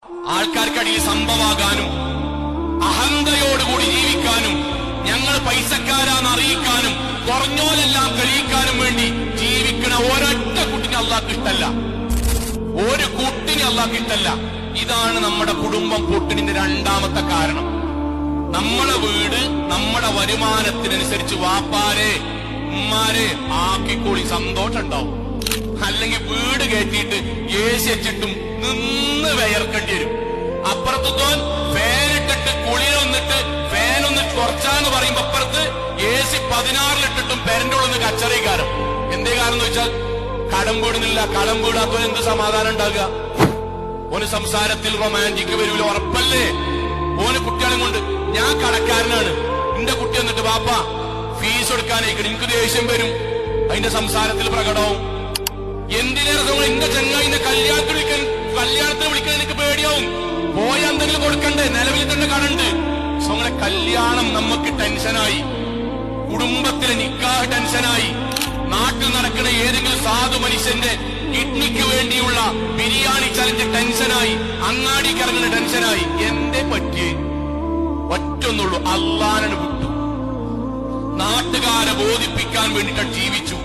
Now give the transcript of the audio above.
ആൾക്കാർക്കടിയിൽ സംഭവമാകാനും അഹന്തയോടുകൂടി ജീവിക്കാനും ഞങ്ങൾ പൈസക്കാരാന്ന് അറിയിക്കാനും കുറഞ്ഞോലെല്ലാം കഴിയിക്കാനും വേണ്ടി ജീവിക്കണ ഒരൊറ്റ കുട്ടിനെ അള്ളാഹ്ക്ക് ഇഷ്ടല്ല. ഒരു കുട്ടിനെ അള്ളാഹ്ക്ക് ഇഷ്ടല്ല. ഇതാണ് നമ്മുടെ കുടുംബം പൊട്ടിന്റെ രണ്ടാമത്തെ കാരണം. നമ്മളെ വീട് നമ്മുടെ വരുമാനത്തിനനുസരിച്ച് വാപ്പാരെ ഉമ്മാരെ ആക്കിക്കൂടി സന്തോഷം ഉണ്ടാവും. അല്ലെങ്കിൽ വീട് കയറ്റിയിട്ട് AC വെച്ചിട്ടും നിന്ന് വിയർക്കേണ്ടി വരും. അപ്പുറത്തോൻ ഫാനിട്ടിട്ട് കുളിരൊന്നിട്ട് ഫാനൊന്ന് കുറച്ചാന്ന് പറയുമ്പോ അപ്പുറത്ത് AC 16-ലിട്ടിട്ടും പെരന്റെ ഉള്ളിൽ കച്ചറയിക്കാരം. എന്തേ കാരണം എന്ന് വെച്ചാൽ കടം വീടുന്നില്ല. കടം വീടാത്തവൻ എന്ത് സമാധാനം ഉണ്ടാകുക? ഓന് സംസാരത്തിൽ റൊമാൻറ്റിക് വരൂല, ഉറപ്പല്ലേ? ഓന് കുട്ടികളും കൊണ്ട് ഞാൻ കടക്കാരനാണ്, എന്റെ കുട്ടി വന്നിട്ട് വാപ്പ ഫീസ് എടുക്കാനായിക്കണം, എനിക്ക് ദേഷ്യം വരും. അതിന്റെ സംസാരത്തിൽ പ്രകടവും. എന്തിനേറെ എന്റെ ചങ്ങായിന്റെ കല്യാണത്തിന് വിളിക്കാൻ എനിക്ക് പേടിയാവും. പോയ എന്തെങ്കിലും കൊടുക്കണ്ടേ? നിലവിൽ തന്നെ കടണ്ട്. നമ്മളെ കല്യാണം നമുക്ക് ടെൻഷനായി, കുടുംബത്തിലെ നിക്കാഹ് ടെൻഷനായി, നാട്ടിൽ നടക്കുന്ന ഏതെങ്കിലും സാധു മനുഷ്യന്റെ കിഡ്നിക്ക് വേണ്ടിയുള്ള ബിരിയാണി ചലഞ്ച് ടെൻഷനായി, അങ്ങാടിക്ക് ഇറങ്ങുന്ന ടെൻഷനായി. എന്തേ പറ്റിയേ? ഒറ്റൊന്നുള്ളൂ, അള്ളാനെ വിട്ടു. നാട്ടുകാരെ ബോധിപ്പിക്കാൻ വേണ്ടിയിട്ട് ജീവിച്ചു.